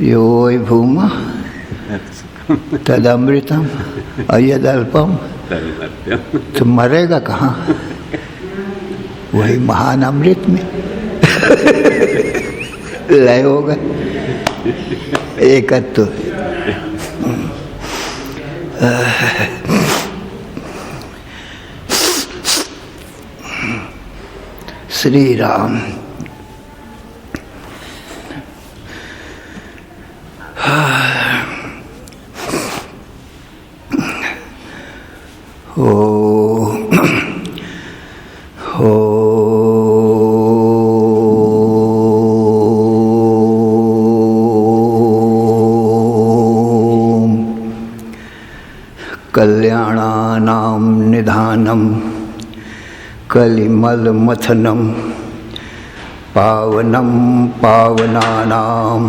यो वै भूमा तदमृतम अयदल्पम, तो मरेगा कहाँ? वही महान अमृत में लय होगा एकत्व। श्री राम। कल्याणानां निधानं कलिमलमथनं पावनं पावनानां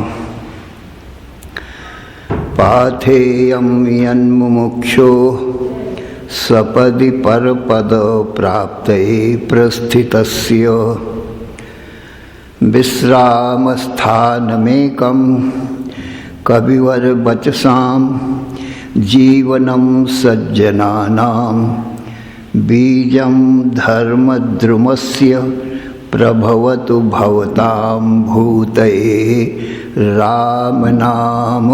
पाथेयं यन्मुमुक्षो सपदि परपद प्राप्तये प्रस्थितस्य विश्रामस्थानमेकं कविवरवचसां जीवनं सज्जनानां बीजं धर्मद्रुमस्य प्रभवतु भवतां भूतये राम नाम।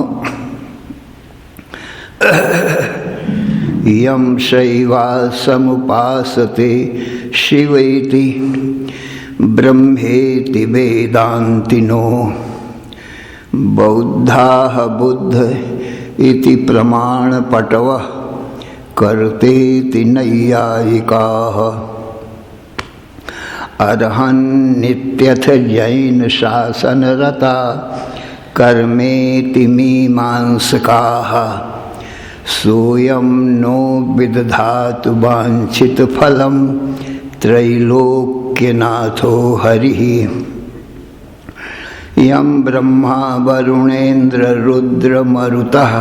यं शैवासमुपासते शिवेति ब्रह्मेति वेदान्तिनो बौद्धाः बुद्ध इति प्रमाणपटवः कर्तेति नैयायिकाः अर्हन्नित्यथ जैन शासनरता कर्मेति मीमांसकाः सोऽयं नो विदधातु वाञ्छितफलं त्रैलोक्यनाथो हरिः। यं ब्रह्मा वरुणेन्द्र रुद्रमरुतः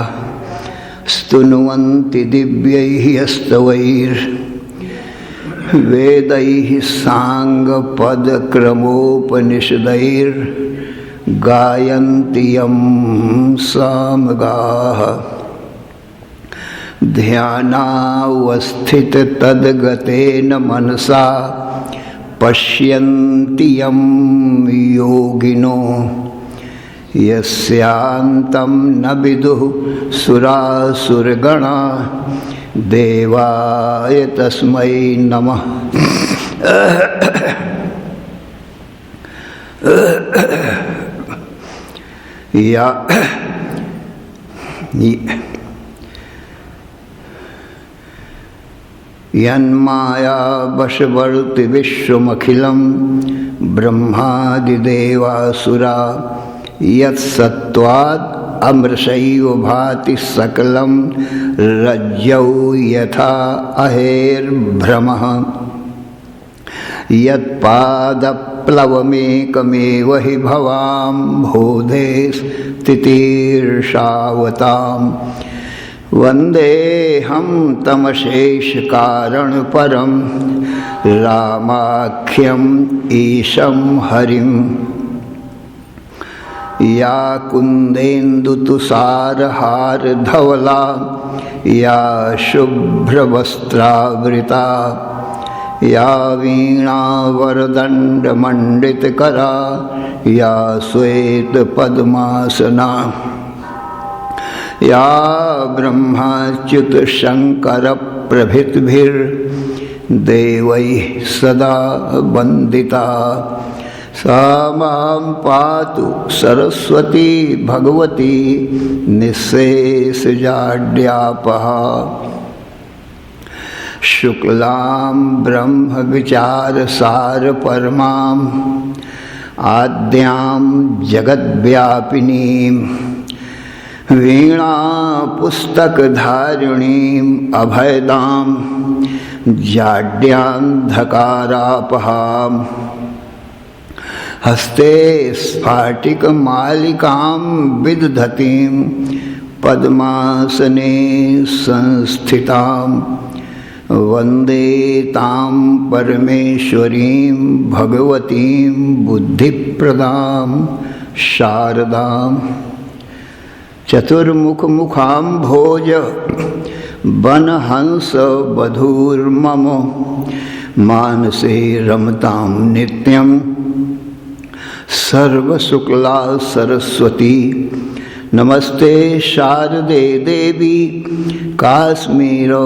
स्तुन्वन्ति दिव्यैः स्तवैर्वेदैः साङ्गपदक्रमोपनिषदैर्गायन्ति यं सामगाः। ध्यानावस्थिततद्गतेन मनसा पश्यन्ति यं योगिनो यस्यान्तं न विदुः सुरासुरगणा देवाय तस्मै नमः। यन्माया वशवर्ति विश्वमखिलं ब्रह्मादिदेवासुरा यत्सत्त्वात् अमृषैव भाति सकलं रज्जौ यथा अहेर्भ्रमः। यत्पादप्लवमेकमेव हि भवां बोधे स्थितिर्षावताम् वन्देऽहं तमशेषकारणपरं रामाख्यं ईशं हरिं। या कुन्देन्दुतुषारहारधवला या शुभ्रवस्त्रावृता या वीणावरदण्डमण्डितकरा या श्वेतपद्मासना या ब्रह्माच्युतशङ्करप्रभृतिभिर्देवैः सदा वन्दिता सा मां पातु सरस्वती भगवती निःशेषजाड्यापहा। शुक्लां ब्रह्मविचारसारपरमां आद्यां जगद्व्यापिनीं वीणा पुस्तकधारिणीम् अभयदां जाड्यान्धकारापहाम् हस्ते स्फाटिकमालिकां विदधतीं पद्मासने संस्थितां वंदे तां परमेश्वरीं भगवतीं बुद्धिप्रदां शारदां चतुर्मुखमुखाम्भोज वनहंस वधूर्मम मानसे रमतां नित्यं सर्वशुक्ला सरस्वती। नमस्ते शारदे देवी काश्मीरपुरवासिनी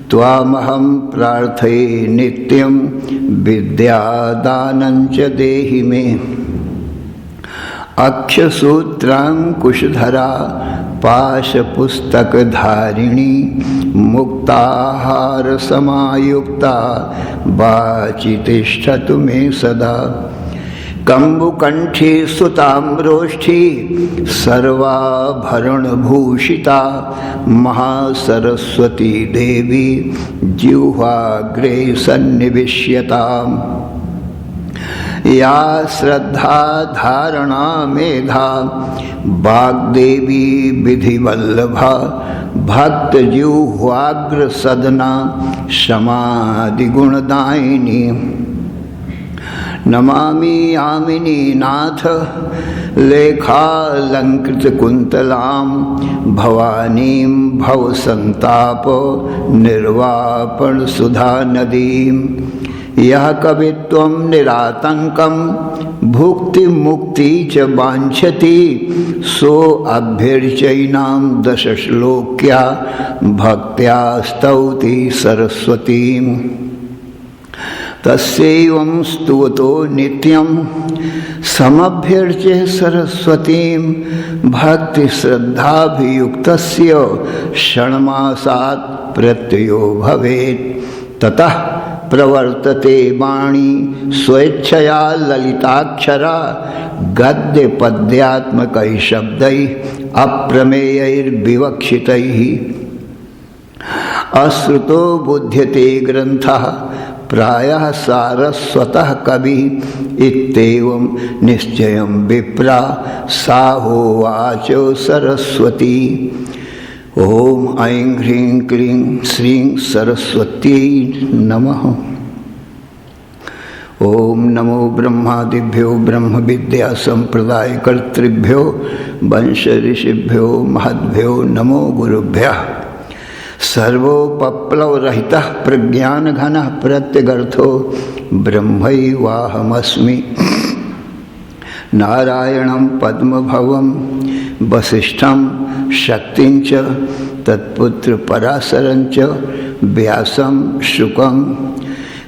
त्वामहं प्रार्थये नित्यं विद्यादानं च देहि मे। अक्षसूत्रांकुशधरा पाशपुस्तकधारिणी मुक्ताहार समायुक्ता वाचि तिष्ठतु मे सदा। कम्बुकण्ठी सुताम्रोष्ठी सर्वाभरणभूषिता महासरस्वती देवी जिह्वाग्रे सन्निविश्यताम्। या श्रद्धा धारणा मेधा वाग्देवी विधिवल्लभा भक्तजिह्वाग्र सदना समाधिगुणदायिनी। नमामि यामिनी नाथ लेखालंकृतकुन्तलां भवानीं भवसन्ताप निर्वापण सुधा नदीं। यः कवित्वं निरातंकं भुक्ति मुक्ति च वाञ्छति सो अभ्यर्चयिनां दशश्लोक्या भक्त्या स्तौति सरस्वतीं। तस्यैवं स्तुवतो नित्यं समभ्यर्च्य सरस्वतीं भक्तिश्रद्धाभियुक्तस्य षण्मासात् प्रत्ययो भवेत्। ततः प्रवर्तते वाणी स्वेच्छया ललिताक्षरा गद्य पद्यात्मकैः शब्दैः अप्रमेयैर्विवक्षितैः। अश्रुतो बुध्यते ग्रन्थः प्रायः सारस्वतः कवि इत्येवं निश्चयं विप्रा साहोवाच सरस्वती। ओम ऐं ह्रीं क्लीं श्रीं सरस्वत्यै नमः। ओम नमो ब्रह्मादिभ्यो ब्रह्म विद्या संप्रदाय कर्तृभ्यो वंश ऋषिभ्यो महद्भ्यो नमो गुरुभ्यः। सर्वोपप्लवरहितः प्रज्ञानघनः प्रत्यगर्थो ब्रह्मैवाहमस्मि। नारायणं पद्मभवं वसिष्ठं शक्तिं च तत्पुत्र पराशरं च व्यासं शुकं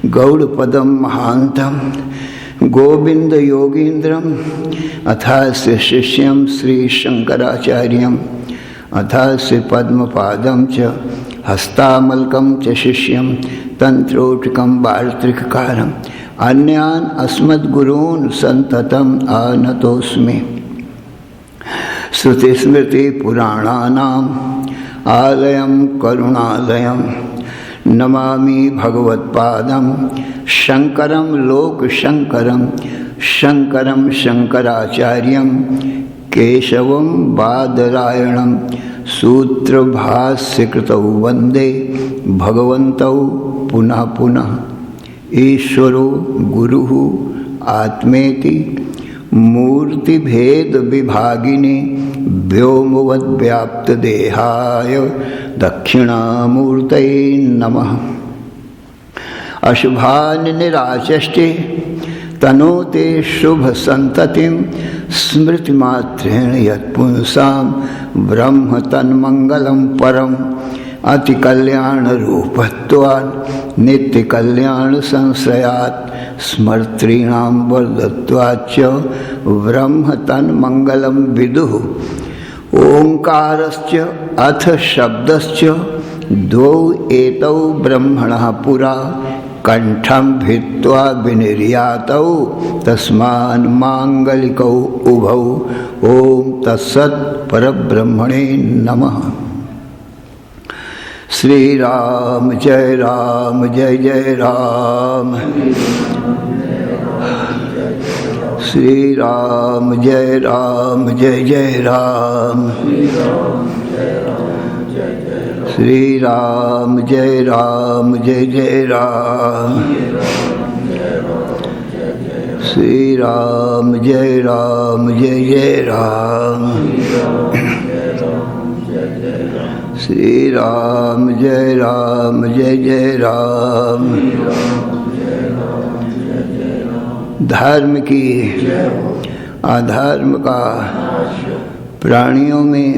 गौड़पदं महान्तं गोविंद योगीन्द्रं अथास्य शिष्यं श्री शंकराचार्यं अथास्य पद्मपादं च हस्तामलकं च शिष्यं तंत्रोटकं वार्त्रिककारम् अन्यान् अस्मद्गुरून् सन्ततम् आनतोऽस्मि। श्रुतिस्मृतिपुराणानाम् आलयं करुणालयं नमामि भगवत्पादं शङ्करं लोकशङ्करं शङ्करं शङ्कराचार्यं केशवं बादरायणं सूत्रभाष्यकृतौ वन्दे भगवन्तौ पुनः पुनः। ईश्वरो गुरुः आत्मेति मूर्तिभेद विभागिने व्योमवद्व्याप्तदेहाय दक्षिणामूर्तये नमः। अशुभानि निराचष्टे तनोते शुभ संततिं स्मृतिमात्रेण यत्पुंसां ब्रह्म तन्मंगलं परम् अति कल्याण रूपत्वात् नित्य कल्याण संश्रयात् स्मर्तॄणां वरदत्वाच्च ब्रह्म तन्मंगलं विदुः। ओंकारश्च अथ शब्दश्च द्वौ एतौ ब्रह्मणः पुरा कंठं भित्त्वा विनिर्यातौ तस्मान् मांगलिकौ उभौ। ओम तत्सत् परब्रह्मणे नमः। श्री राम जय राम श्री राम जय राम श्री राम जय जय राम, श्री राम जय जय राम, श्री राम जय जय राम। धर्म की अधर्म का प्राणियों में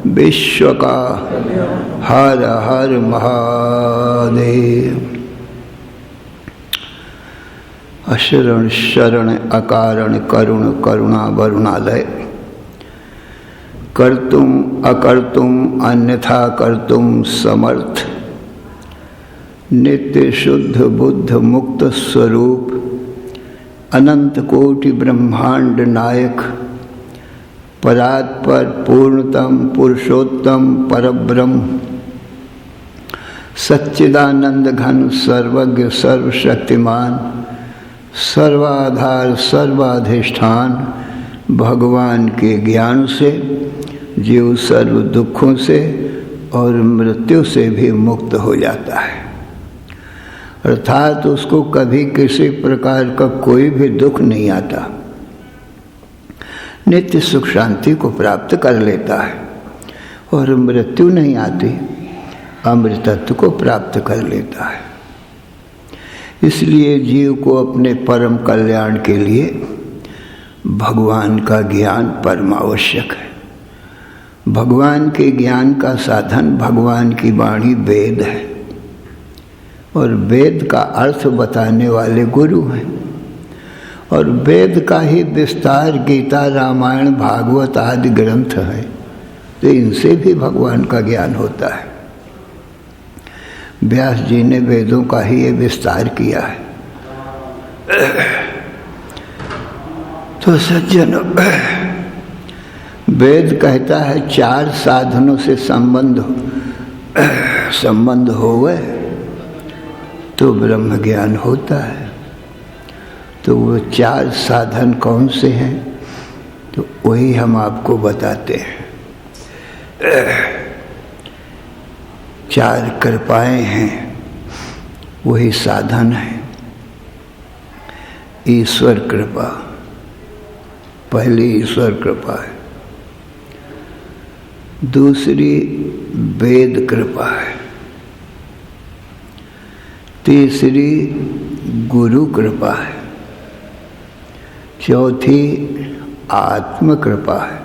विश्व का हर हर महादेव। अशरण शरण अकारण करुण करुणा वरुणालय, कर्तुम अकर्तुम अन्यथा कर्तुम समर्थ, नित्य शुद्ध बुद्ध मुक्त स्वरूप, अनंत कोटि ब्रह्मांड नायक, परात्पर पूर्णतम पुरुषोत्तम परब्रह्म, सच्चिदानंद घन सर्वज्ञ सर्वशक्तिमान, सर्वाधार सर्वाधिष्ठान भगवान के ज्ञान से जीव सर्व दुखों से और मृत्यु से भी मुक्त हो जाता है। अर्थात उसको कभी किसी प्रकार का कोई भी दुख नहीं आता, नित्य सुख शांति को प्राप्त कर लेता है और मृत्यु नहीं आती, अमृतत्व को प्राप्त कर लेता है। इसलिए जीव को अपने परम कल्याण के लिए भगवान का ज्ञान परम आवश्यक है। भगवान के ज्ञान का साधन भगवान की वाणी वेद है और वेद का अर्थ बताने वाले गुरु हैं, और वेद का ही विस्तार गीता रामायण भागवत आदि ग्रंथ है, तो इनसे भी भगवान का ज्ञान होता है। व्यास जी ने वेदों का ही ये विस्तार किया है। तो सज्जनों, वेद कहता है चार साधनों से संबंध होवे तो ब्रह्म ज्ञान होता है। तो वो चार साधन कौन से हैं, तो वही हम आपको बताते हैं। चार कृपाएं हैं, वही साधन है। ईश्वर कृपा, पहली ईश्वर कृपा है। दूसरी वेद कृपा है। तीसरी गुरु कृपा है। चौथी आत्म कृपा है,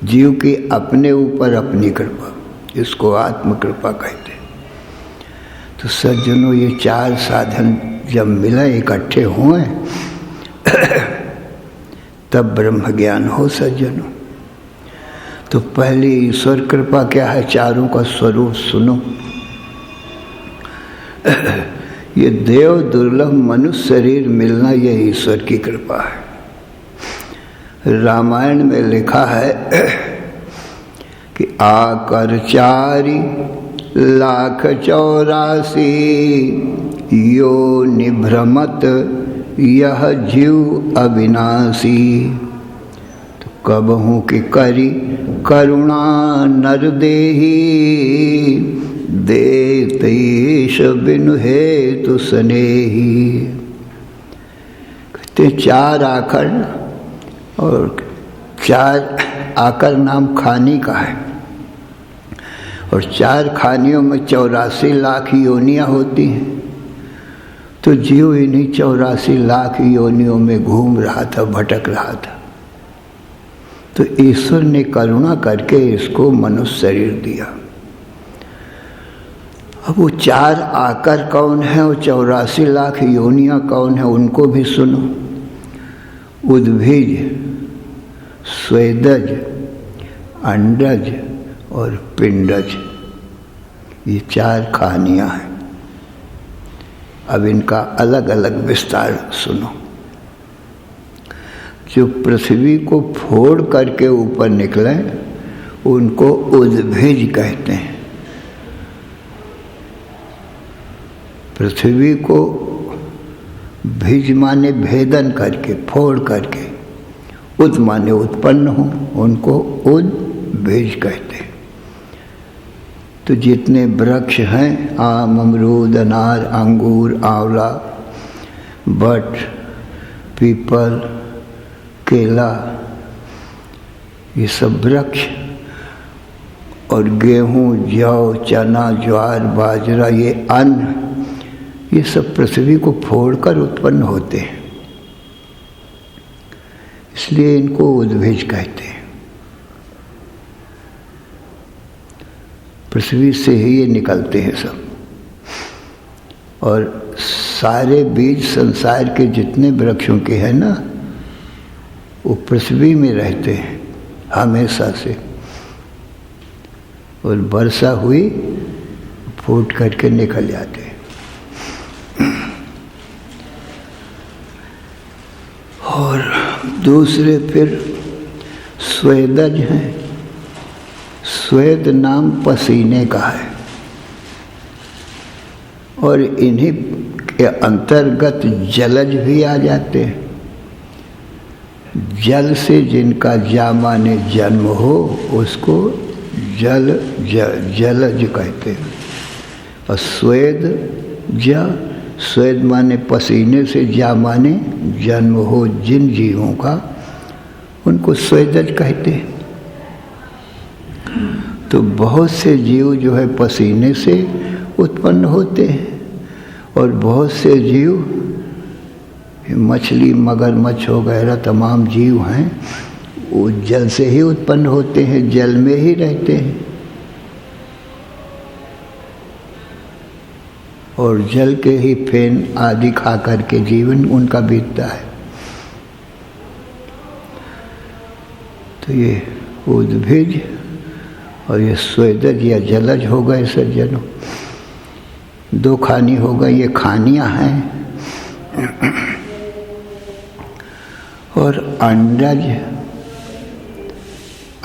जीव की अपने ऊपर अपनी कृपा, इसको आत्म कृपा कहते हैं। तो सज्जनों, ये चार साधन जब मिला इकट्ठे हुए तब ब्रह्म ज्ञान हो सज्जनों। तो पहली ईश्वर कृपा क्या है, चारों का स्वरूप सुनो। ये देव दुर्लभ मनुष्य शरीर मिलना, यह ईश्वर की कृपा है। रामायण में लिखा है कि आकर 4,84,000 यो निभ्रमत यह जीव अविनाशी। तो कबहू की करी करुणा नर देही, देतेश बिनु हेतु स्नेही। कहते 4 आकर, और 4 आकर नाम खानी का है, और 4 खानियों में 84 लाख योनियाँ होती हैं। तो जीव इन्हीं 84 लाख योनियों में घूम रहा था, भटक रहा था। तो ईश्वर ने करुणा करके इसको मनुष्य शरीर दिया। अब वो 4 आकर कौन है और 84 लाख योनियाँ कौन है, उनको भी सुनो। उद्भिज, स्वेदज, अंडज और पिंडज, ये 4 खानियाँ हैं। अब इनका अलग अलग विस्तार सुनो। जो पृथ्वी को फोड़ करके ऊपर निकले उनको उद्भिज कहते हैं। पृथ्वी को भिज माने भेदन करके, फोड़ करके, उद माने उत्पन्न हो, उनको उद्भिज कहते हैं। तो जितने वृक्ष हैं, आम, अमरूद, अनार, अंगूर, आंवला, बट, पीपल, केला, ये सब वृक्ष, और गेहूं, जौ, चना, ज्वार, बाजरा, ये अन्न, ये सब पृथ्वी को फोड़कर उत्पन्न होते हैं, इसलिए इनको उद्भिज कहते हैं। पृथ्वी से ही ये निकलते हैं सब, और सारे बीज संसार के जितने वृक्षों के हैं ना, वो पृथ्वी में रहते हैं हमेशा से, और वर्षा हुई फूट करके निकल जाते हैं। और दूसरे फिर स्वेदज हैं। स्वेद नाम पसीने का है, और इन्हीं के अंतर्गत जलज भी आ जाते हैं। जल से जिनका जामाने जन्म हो उसको जलज कहते हैं। और स्वेद माने पसीने से जामाने जन्म हो जिन जीवों का, उनको स्वेदज कहते हैं। तो बहुत से जीव जो है पसीने से उत्पन्न होते हैं, और बहुत से जीव, मछली, मगरमच्छ वगैरह तमाम जीव हैं, वो जल से ही उत्पन्न होते हैं, जल में ही रहते हैं, और जल के ही फेन आदि खा करके जीवन उनका बीतता है। तो ये उद्भिज और ये स्वेदज या जलज हो गए सज्जनों। दो खानी हो गई, ये खानियां हैं। और अंडज,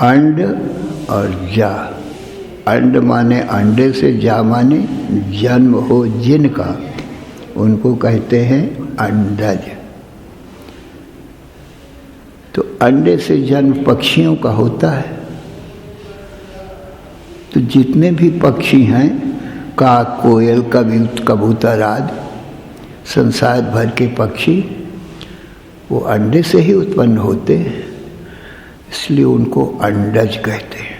अंड और जा। अंड माने अंडे से, जा माने जन्म हो जिनका, उनको कहते हैं अंडज। तो अंडे से जन्म पक्षियों का होता है। तो जितने भी पक्षी हैं, काक, कोयल, कबूतर आदि, संसार भर के पक्षी, वो अंडे से ही उत्पन्न होते हैं, इसलिए उनको अंडज कहते हैं।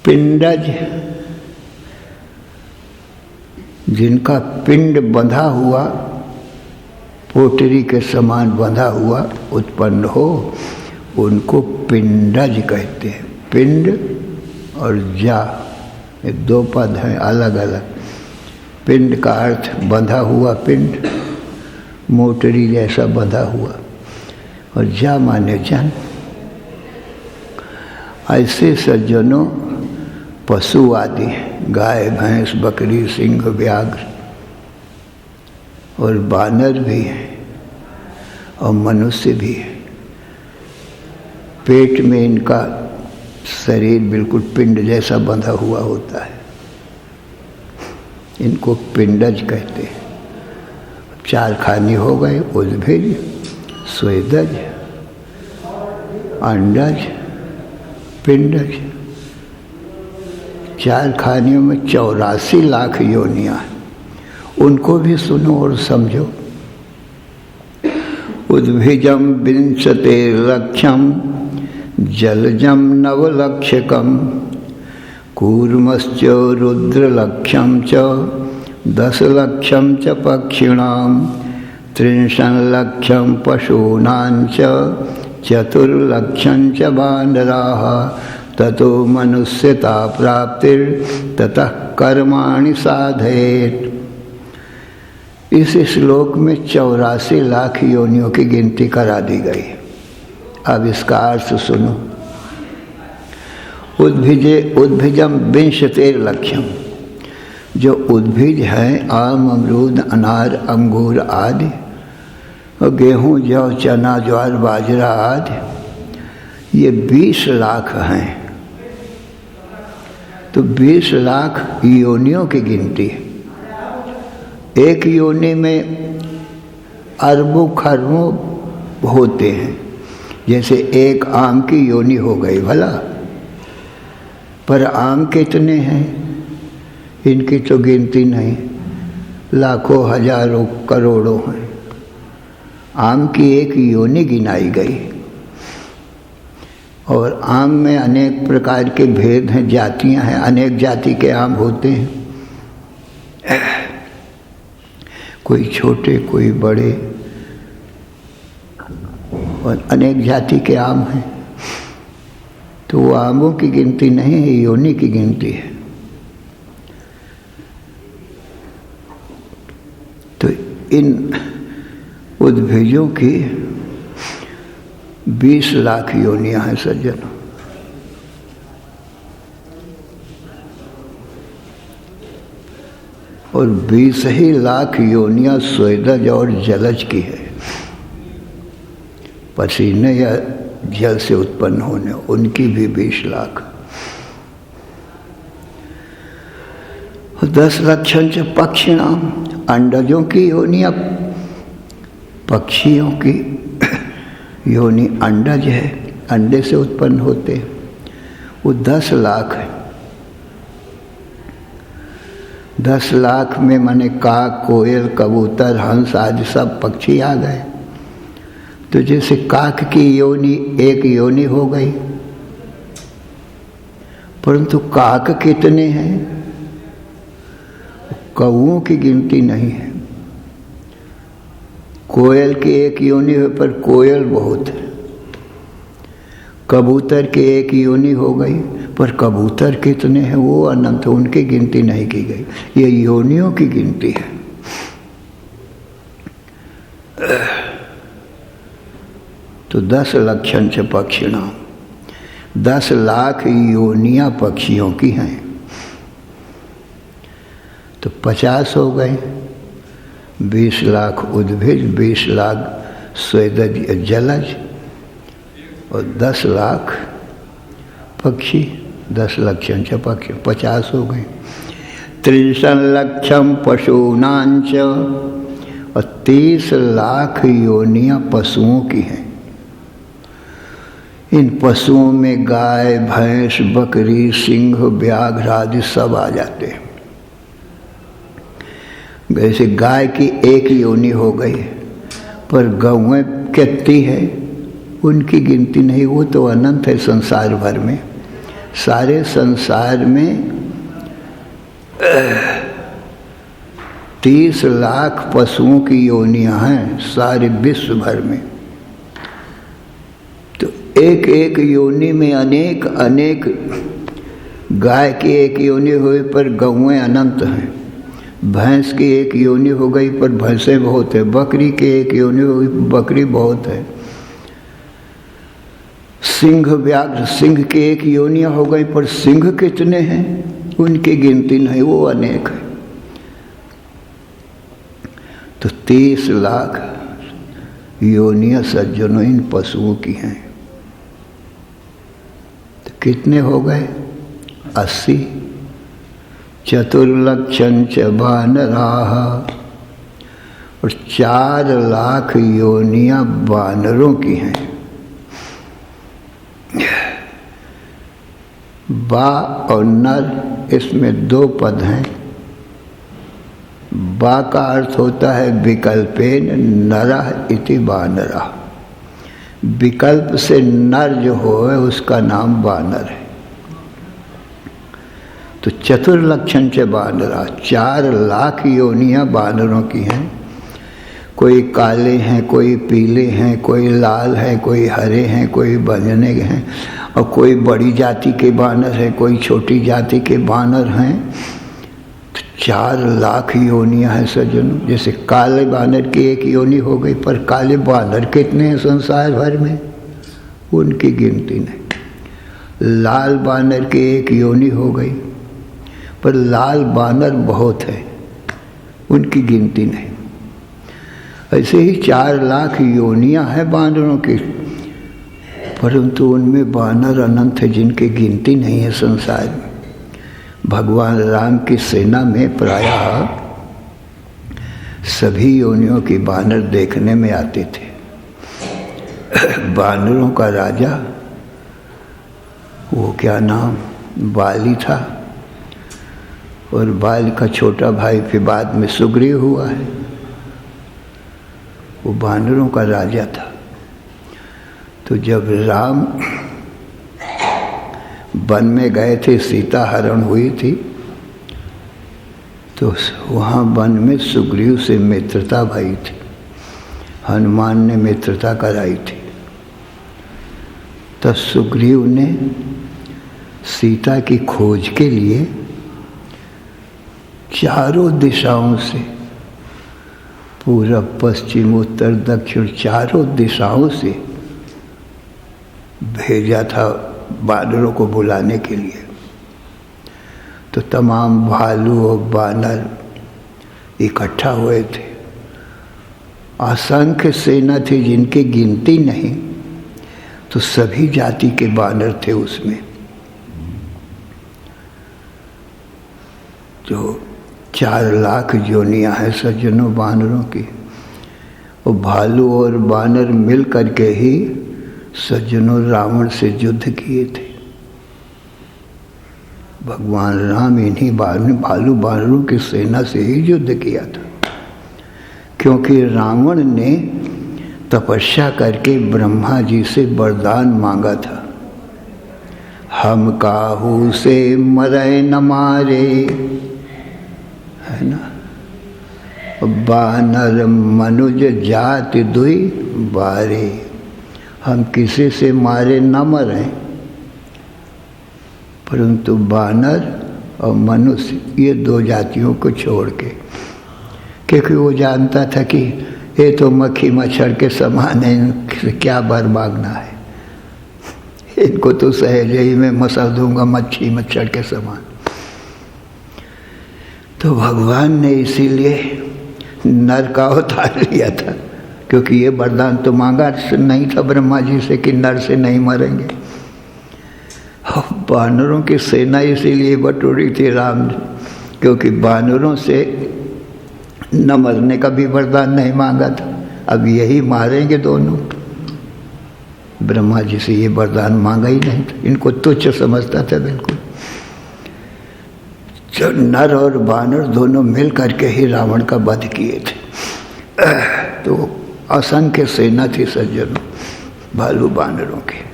पिंडज, जिनका पिंड बंधा हुआ, पोटरी के समान बंधा हुआ उत्पन्न हो, उनको पिंडज कहते हैं। पिंड और जा, ये दो पद हैं अलग अलग। पिंड का अर्थ बंधा हुआ पिंड, मोटरी जैसा बंधा हुआ, और जा माने जन। ऐसे सज्जनों पशु आदि, गाय, भैंस, बकरी, सिंह, व्याघ्र और बानर भी हैं, और मनुष्य भी है। पेट में इनका शरीर बिल्कुल पिंड जैसा बंधा हुआ होता है, इनको पिंडज कहते हैं। चार खानी हो गए, उद्भिज, स्वेदज, अंडज, पिंडज। चार खानियों में 84 लाख योनियां हैं। उनको भी सुनो और समझो। उद्भिजम विंशते लक्ष्यम, जलजम नवलक्षकम, कूर्मश्च रुद्रलक्ष्यम च, 10 लक्षम च पक्षिणाम, 30 लक्षम पशूनां च, 4 लक्षं च वानराः, ततो मनुष्यता प्राप्तिर ततः कर्माणि साधयेत्। इस श्लोक में 84 लाख योनियों की गिनती करा दी गई। अब इसका अर्थ सुनो। उद्भिजम विंशतेर लक्ष्यम, जो उद्भिज है, आम, अमरूद, अनार, अंगूर आदि, और गेहूँ, जौ, चना, ज्वार, बाजरा आदि, ये 20 लाख हैं। तो 20 लाख योनियों की गिनती है। एक योनि में अरबों खरबों होते हैं। जैसे एक आम की योनि हो गई भला, पर आम कितने हैं इनकी तो गिनती नहीं, लाखों हजारों करोड़ों हैं। आम की एक योनि गिनाई गई। और आम में अनेक प्रकार के भेद हैं, जातियां हैं, अनेक जाति के आम होते हैं, कोई छोटे कोई बड़े, और अनेक जाति के आम हैं। तो वो आमों की गिनती नहीं है, योनि की गिनती है। तो इन उद्भिजों की 20 लाख योनियां हैं सज्जनों। और 20 ही लाख योनियां स्वेदज और जलज की है, पसीने या जल से उत्पन्न होने, उनकी भी 20 लाख। 10 लक्षण च पक्षिणाम, अंडजों की योनियां, पक्षियों की योनि अंडज है, अंडे से उत्पन्न होते, वो 10 लाख है। 10 लाख में माने काक, कोयल, कबूतर, हंस आदि सब पक्षी आ गए। तो जैसे काक की योनि एक योनि हो गई, परंतु काक कितने हैं कौओं की गिनती नहीं है। कोयल की एक योनि है पर कोयल बहुत है। कबूतर की एक योनि हो गई पर कबूतर कितने हैं वो अनंत, उनकी गिनती नहीं की गई। ये योनियों की गिनती है। तो 10 लक्षण च पक्षिणाम, 10 लाख योनियां पक्षियों की हैं। तो 50 हो गए, 20 लाख उद्भिज, 20 लाख स्वेदज जलज और 10 लाख पक्षी, 10 लक्षण च पक्षी, 50 हो गए। 30 लक्षम पशूनांच, और 30 लाख योनियां पशुओं की हैं। इन पशुओं में गाय, भैंस, बकरी, सिंह, व्याघ्र आदि सब आ जाते हैं। जैसे गाय की एक योनि हो गई, पर गौएं कितनी है उनकी गिनती नहीं, वो तो अनंत है संसार भर में। सारे संसार में 30 लाख पशुओं की योनियां हैं सारे विश्व भर में। तो एक एक योनि में अनेक अनेक, गाय की एक योनि हुई पर गौएं अनंत हैं। भैंस की एक योनि हो गई पर भैंसें बहुत है। बकरी की एक योनि हो गई, बकरी बहुत है। सिंह, व्याघ्र, सिंह की एक योनियां हो गई पर सिंह कितने हैं उनकी गिनती नहीं, वो अनेक है। तो 30 लाख योनियां सज्जनों इन पशुओं की हैं। तो कितने हो गए? 80। चतुर्लक्षं च वानराः, और 4 लाख योनियां वानरों की हैं। बा और नर, इसमें 2 पद हैं। बा का अर्थ होता है विकल्पेन नरः इति वानरः। विकल्प से नर जो हो उसका नाम वानर है। तो चतुर्लक्षण च वानरा, 4 लाख योनियां वानरों की हैं। कोई काले हैं, कोई पीले हैं, कोई लाल हैं, कोई हरे हैं, कोई बंजने हैं, और कोई बड़ी जाति के बानर हैं, कोई छोटी जाति के बानर हैं। तो 4 लाख योनियां हैं सज्जनों। जैसे काले बानर की एक योनि हो गई, पर काले बानर कितने हैं संसार भर में उनकी गिनती नहीं। लाल बानर की एक योनि हो गई, पर लाल बानर बहुत है, उनकी गिनती नहीं। ऐसे ही 4 लाख योनियां हैं बानरों की, परंतु उनमें बानर अनंत है जिनकी गिनती नहीं है संसार में। भगवान राम की सेना में प्रायः सभी योनियों की बानर देखने में आते थे। बानरों का राजा, वो क्या नाम, बाली था और बाली का छोटा भाई फिर बाद में सुग्रीव हुआ है। वो वानरों का राजा था। तो जब राम वन में गए थे, सीता हरण हुई थी, तो वहाँ वन में सुग्रीव से मित्रता भई थी। हनुमान ने मित्रता कराई थी। तो सुग्रीव ने सीता की खोज के लिए चारों दिशाओं से, पूरब पश्चिम उत्तर दक्षिण चारों दिशाओं से भेजा था वानरों को बुलाने के लिए। तो तमाम भालू और वानर इकट्ठा हुए थे। असंख्य सेना थी जिनकी गिनती नहीं। तो सभी जाति के वानर थे उसमें। जो 4 लाख योनियां हैं सज्जनों वानरों की, वो भालू और वानर मिल करके ही सज्जनों रावण से युद्ध किए थे। भगवान राम इन्हीं भालू वानरों की सेना से ही युद्ध किया था। क्योंकि रावण ने तपस्या करके ब्रह्मा जी से वरदान मांगा था, हम काहू से मरे न मारे, है ना। वानर मनुज जाति दुई बारे, हम किसी से मारे न मरे, परंतु वानर और मनुष्य ये 2 जातियों को छोड़ के। क्योंकि वो जानता था कि ये तो मक्खी मच्छर के समान है, इनसे क्या वर मांगना है, इनको तो सहज ही में मसल दूंगा मच्छी मच्छर के समान। तो भगवान ने इसीलिए नर का अवतार लिया था, क्योंकि ये वरदान तो मांगा नहीं था ब्रह्मा जी से कि नर से नहीं मरेंगे। वानरों की सेना इसीलिए बटोरी थी राम ने, क्योंकि वानरों से न मरने का भी वरदान नहीं मांगा था। अब यही मारेंगे दोनों। ब्रह्मा जी से ये वरदान मांगा ही नहीं था, इनको तुच्छ समझता था बिल्कुल। जो नर और वानर दोनों मिल करके ही रावण का वध किए थे। तो असंख्य सेना थी सज्जनों भालू वानरों की।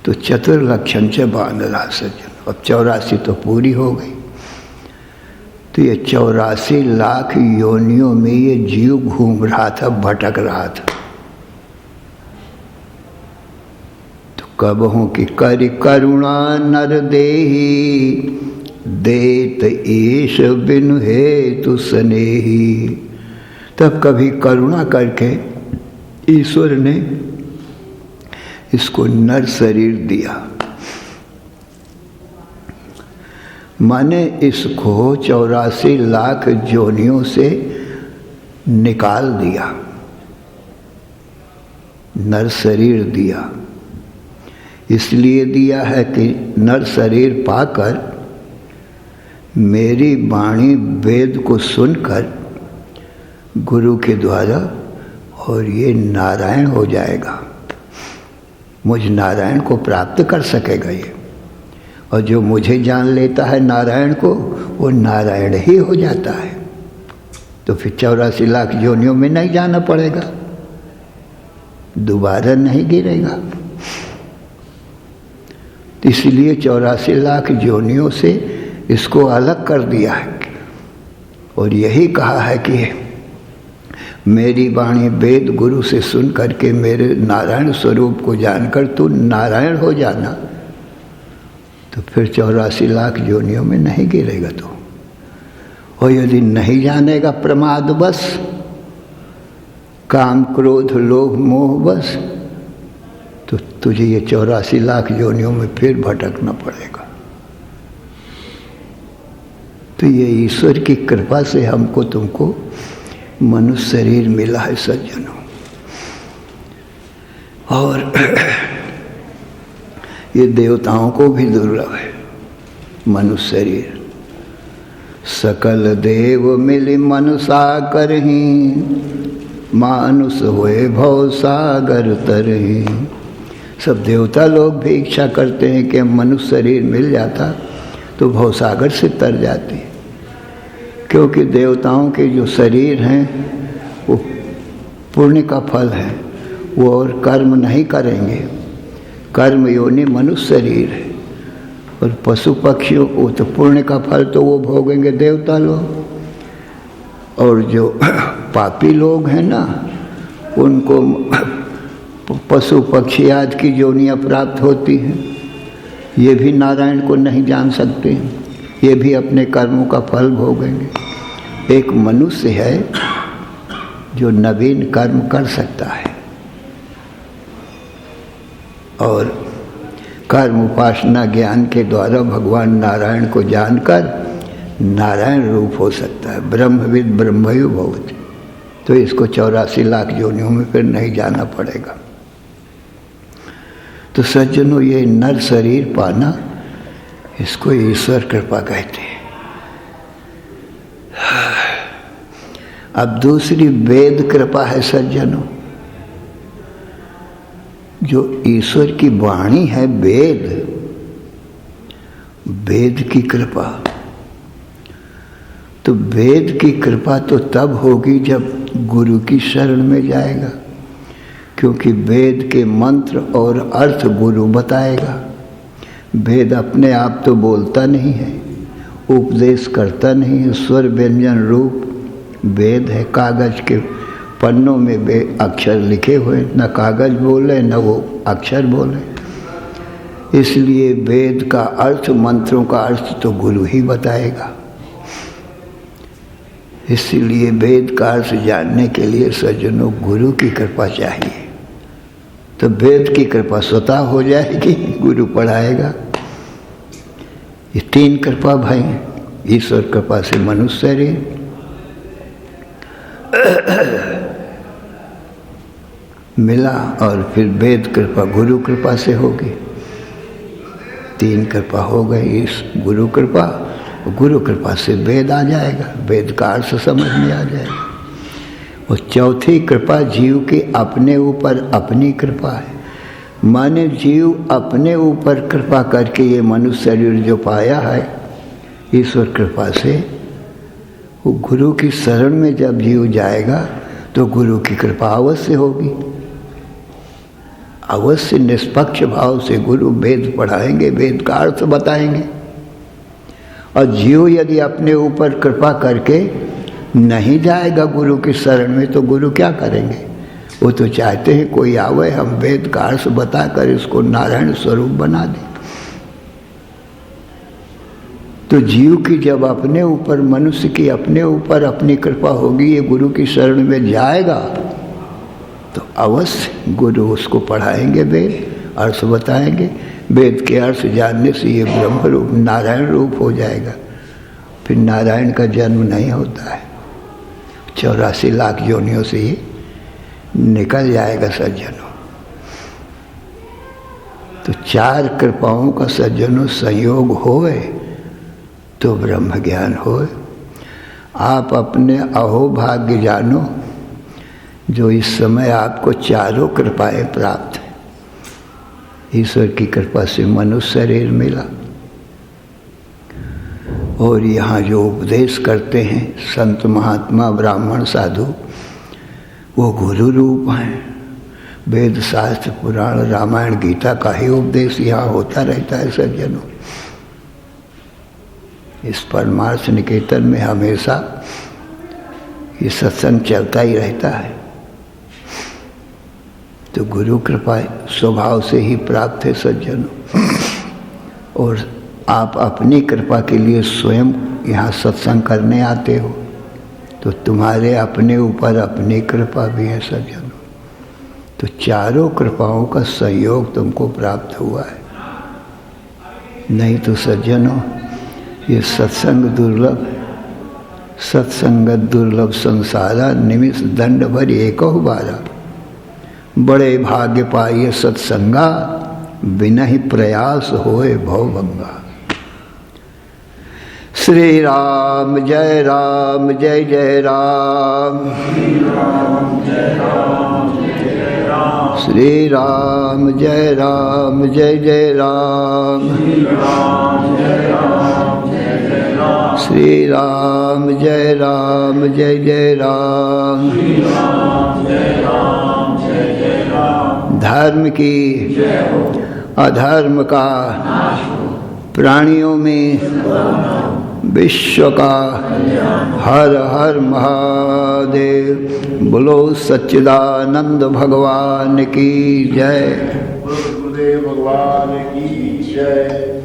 तो चतुर्लक्षण से वानरा सज्जन। अब 84 तो पूरी हो गई। तो ये 84 लाख योनियों में ये जीव घूम रहा था, भटक रहा था। तो कबहू की करि करुणा नर देही, देत ईश बिनु हेतु स्नेही। तब कभी करुणा करके ईश्वर ने इसको नर शरीर दिया। माने इसको 84 लाख योनियों से निकाल दिया, नर शरीर दिया। इसलिए दिया है कि नर शरीर पाकर मेरी वाणी वेद को सुनकर गुरु के द्वारा और ये नारायण हो जाएगा, मुझ नारायण को प्राप्त कर सकेगा ये। और जो मुझे जान लेता है नारायण को, वो नारायण ही हो जाता है। तो फिर 84 लाख योनियों में नहीं जाना पड़ेगा, दोबारा नहीं गिरेगा। इसलिए 84 लाख योनियों से इसको अलग कर दिया है और यही कहा है कि मेरी वाणी वेद गुरु से सुन करके मेरे नारायण स्वरूप को जानकर तू नारायण हो जाना। तो फिर 84 लाख योनियों में नहीं गिरेगा तो। और यदि नहीं जानेगा प्रमाद बस, काम क्रोध लोभ मोह बस, तो तुझे ये 84 लाख योनियों में फिर भटकना पड़ेगा। तो ये ईश्वर की कृपा से हमको तुमको मनुष्य शरीर मिला है सज्जनों। और ये देवताओं को भी दुर्लभ है मनुष्य शरीर। सकल देव मिल मनुषा करहीं, मानुष हुए भव सागर तरहीं। सब देवता लोग भी इच्छा करते हैं कि मनुष्य शरीर मिल जाता तो भवसागर से तर जाते, क्योंकि देवताओं के जो शरीर हैं वो पुण्य का फल है, वो और कर्म नहीं करेंगे। कर्म योनि मनुष्य शरीर है, और पशु पक्षियों को तो पुण्य का फल तो वो भोगेंगे देवता लोग, और जो पापी लोग हैं ना उनको पशु पक्षी आदि की योनियाँ प्राप्त होती हैं। ये भी नारायण को नहीं जान सकते, ये भी अपने कर्मों का फल भोगेंगे। एक मनुष्य है जो नवीन कर्म कर सकता है और कर्म उपासना ज्ञान के द्वारा भगवान नारायण को जानकर नारायण रूप हो सकता है। ब्रह्मविद ब्रह्मयो भवति, तो इसको 84 लाख योनियों में फिर नहीं जाना पड़ेगा। तो सज्जनों, ये नर शरीर पाना, इसको ईश्वर कृपा कहते हैं। अब दूसरी वेद कृपा है सज्जनों, जो ईश्वर की वाणी है वेद, वेद की कृपा। तो वेद की कृपा तो तब होगी जब गुरु की शरण में जाएगा, क्योंकि वेद के मंत्र और अर्थ गुरु बताएगा। वेद अपने आप तो बोलता नहीं है, उपदेश करता नहीं है। स्वर व्यंजन रूप वेद है, कागज के पन्नों में वे अक्षर लिखे हुए, न कागज बोले न वो अक्षर बोले। इसलिए वेद का अर्थ, मंत्रों का अर्थ तो गुरु ही बताएगा। इसलिए वेद का अर्थ जानने के लिए सज्जनों गुरु की कृपा चाहिए। तो वेद की कृपा स्वतः हो जाएगी, गुरु पढ़ाएगा। ये 3 कृपा भाई, ईश्वर कृपा से मनुष्य शरीर, मिला, और फिर वेद कृपा गुरु कृपा से होगी। 3 कृपा हो गई, इस गुरु कृपा, गुरु कृपा से वेद आ जाएगा, वेद का अर्थ समझ में आ जाएगा। और चौथी कृपा जीव की अपने ऊपर अपनी कृपा है, माने जीव अपने ऊपर कृपा करके ये मनुष्य शरीर जो पाया है ईश्वर कृपा से, वो गुरु की शरण में जब जीव जाएगा तो गुरु की कृपा अवश्य होगी। अवश्य निष्पक्ष भाव से गुरु वेद पढ़ाएंगे, वेद का अर्थ बताएंगे। और जीव यदि अपने ऊपर कृपा करके नहीं जाएगा गुरु की शरण में, तो गुरु क्या करेंगे? वो तो चाहते हैं कोई आवे, हम वेद का अर्थ बताकर इसको नारायण स्वरूप बना दें। तो जीव की जब अपने ऊपर, मनुष्य की अपने ऊपर अपनी कृपा होगी, ये गुरु की शरण में जाएगा, तो अवश्य गुरु उसको पढ़ाएंगे, वेद अर्थ बताएंगे। वेद के अर्थ जानने से ये ब्रह्म रूप, नारायण रूप हो जाएगा। फिर नारायण का जन्म नहीं होता है, 84 लाख योनियों से ये निकल जाएगा सज्जनों। तो 4 कृपाओं का सज्जनों संयोग होए तो ब्रह्म ज्ञान होए। आप अपने अहोभाग्य जानो जो इस समय आपको 4 कृपाएं प्राप्त हैं। ईश्वर की कृपा से मनुष्य शरीर मिला, और यहाँ जो उपदेश करते हैं संत महात्मा ब्राह्मण साधु, वो गुरु रूप हैं। वेद शास्त्र पुराण रामायण गीता का ही उपदेश यहाँ होता रहता है सज्जनों। इस परमार्थ निकेतन में हमेशा ये सत्संग चलता ही रहता है। तो गुरु कृपा स्वभाव से ही प्राप्त है सज्जनों। और आप अपनी कृपा के लिए स्वयं यहाँ सत्संग करने आते हो, तो तुम्हारे अपने ऊपर अपनी कृपा भी है सज्जनों। तो 4 कृपाओं का संयोग तुमको प्राप्त हुआ है। नहीं तो सज्जनों, ये सत्संग दुर्लभ, सत्संगत दुर्लभ संसारा, निमिष दंड भर एको बारा। बड़े भाग्य पाइए सत्संगा, बिना ही प्रयास होए भवभंगा। श्री राम जय राम, जय जय राम। श्री राम जय राम, जय जय राम। श्री राम जय जय राम, श्री राम जय जय राम। धर्म की अधर्म का प्राणियों में विश्व का हर हर महादेव। बोलो सच्चिदानंद भगवान की जय। गुरुदेव भगवान की जय।